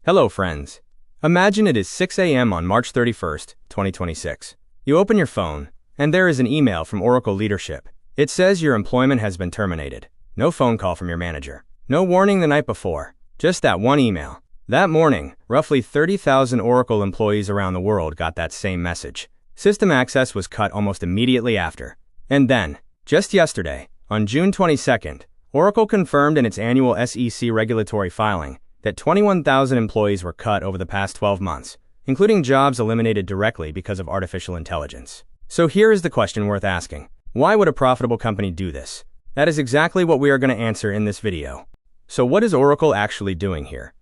Hello friends. Imagine it is 6 a.m. on March 31st, 2026. You open your phone, and there is an email from Oracle leadership. It says your employment has been terminated. No phone call from your manager. No warning the night before. Just that one email. That morning, roughly 30,000 Oracle employees around the world got that same message. System access was cut almost immediately after. And then, just yesterday, on June 22nd, Oracle confirmed in its annual SEC regulatory filing that 21,000 employees were cut over the past 12 months, including jobs eliminated directly because of artificial intelligence. So here is the question worth asking. Why would a profitable company do this? That is exactly what we are going to answer in this video. So what is Oracle actually doing here?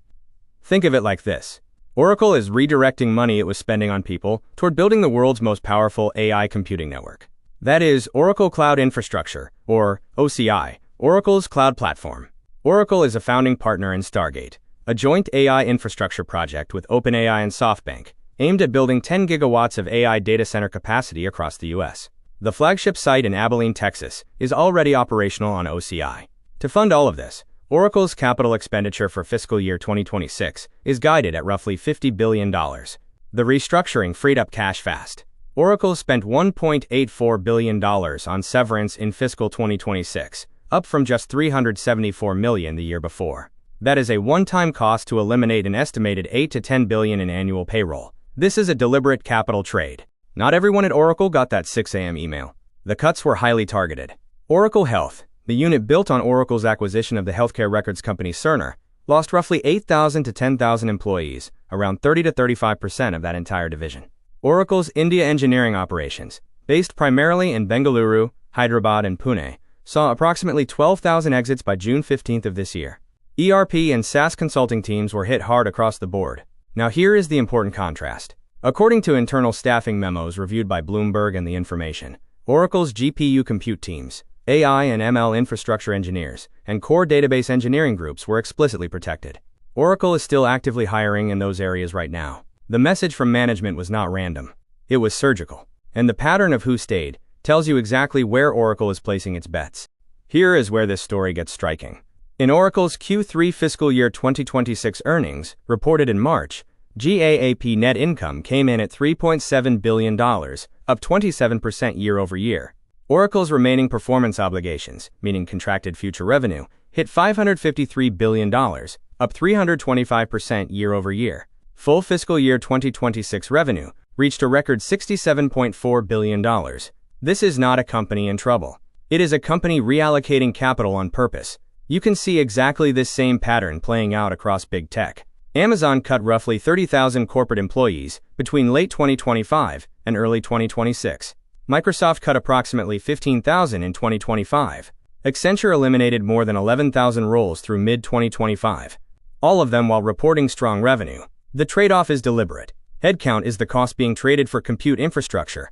Think of it like this. Oracle is redirecting money it was spending on people toward building the world's most powerful AI computing network. That is Oracle Cloud Infrastructure, or OCI, Oracle's cloud platform. Oracle is a founding partner in Stargate, a joint AI infrastructure project with OpenAI and SoftBank, aimed at building 10 gigawatts of AI data center capacity across the U.S. The flagship site in Abilene, Texas, is already operational on OCI. To fund all of this, Oracle's capital expenditure for fiscal year 2026 is guided at roughly $50 billion. The restructuring freed up cash fast. Oracle spent $1.84 billion on severance in fiscal 2026, up from just $374 million the year before. That is a one-time cost to eliminate an estimated $8 to $10 billion in annual payroll. This is a deliberate capital trade. Not everyone at Oracle got that 6 a.m. email. The cuts were highly targeted. Oracle Health, the unit built on Oracle's acquisition of the healthcare records company Cerner, lost roughly 8,000 to 10,000 employees, around 30 to 35% of that entire division. Oracle's India engineering operations, based primarily in Bengaluru, Hyderabad, and Pune, saw approximately 12,000 exits by June 15th of this year. ERP and SaaS consulting teams were hit hard across the board. Now here is the important contrast. According to internal staffing memos reviewed by Bloomberg and The Information, Oracle's GPU compute teams, AI and ML infrastructure engineers, and core database engineering groups were explicitly protected. Oracle is still actively hiring in those areas right now. The message from management was not random. It was surgical. And the pattern of who stayed tells you exactly where Oracle is placing its bets. Here is where this story gets striking. In Oracle's Q3 fiscal year 2026 earnings, reported in March, GAAP net income came in at $3.7 billion, up 27% year over year. Oracle's remaining performance obligations, meaning contracted future revenue, hit $553 billion, up 325% year over year. Full fiscal year 2026 revenue reached a record $67.4 billion. This is not a company in trouble. It is a company reallocating capital on purpose. You can see exactly this same pattern playing out across big tech. Amazon cut roughly 30,000 corporate employees between late 2025 and early 2026. Microsoft cut approximately 15,000 in 2025. Accenture eliminated more than 11,000 roles through mid-2025. All of them while reporting strong revenue. The trade-off is deliberate. Headcount is the cost being traded for compute infrastructure.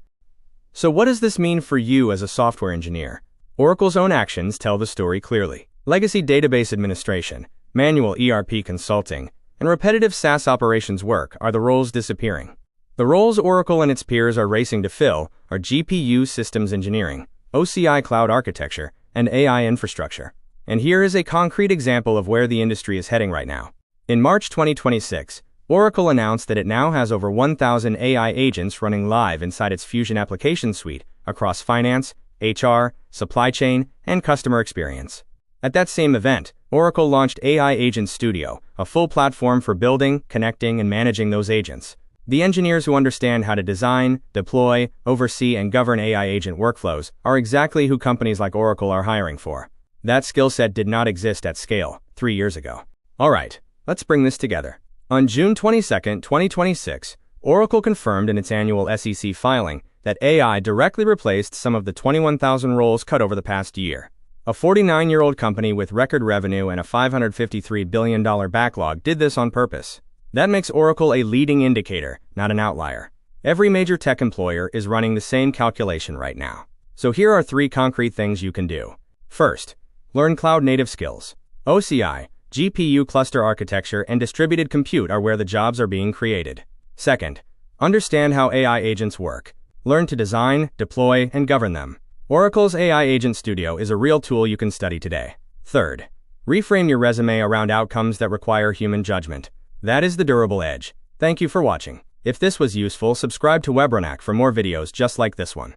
So what does this mean for you as a software engineer? Oracle's own actions tell the story clearly. Legacy database administration, manual ERP consulting, and repetitive SaaS operations work are the roles disappearing. The roles Oracle and its peers are racing to fill are GPU systems engineering, OCI cloud architecture, and AI infrastructure. And here is a concrete example of where the industry is heading right now. In March 2026, Oracle announced that it now has over 1,000 AI agents running live inside its Fusion application suite across finance, HR, supply chain, and customer experience. At that same event, Oracle launched AI Agent Studio, a full platform for building, connecting, and managing those agents. The engineers who understand how to design, deploy, oversee, and govern AI agent workflows are exactly who companies like Oracle are hiring for. That skill set did not exist at scale 3 years ago. Alright, let's bring this together. On June 22, 2026, Oracle confirmed in its annual SEC filing that AI directly replaced some of the 21,000 roles cut over the past year. A 49-year-old company with record revenue and a $553 billion backlog did this on purpose. That makes Oracle a leading indicator, not an outlier. Every major tech employer is running the same calculation right now. So here are 3 concrete things you can do. First, learn cloud-native skills. OCI, GPU cluster architecture, and distributed compute are where the jobs are being created. Second, understand how AI agents work. Learn to design, deploy, and govern them. Oracle's AI Agent Studio is a real tool you can study today. Third, reframe your resume around outcomes that require human judgment. That is the durable edge. Thank you for watching. If this was useful, subscribe to Webronaq for more videos just like this one.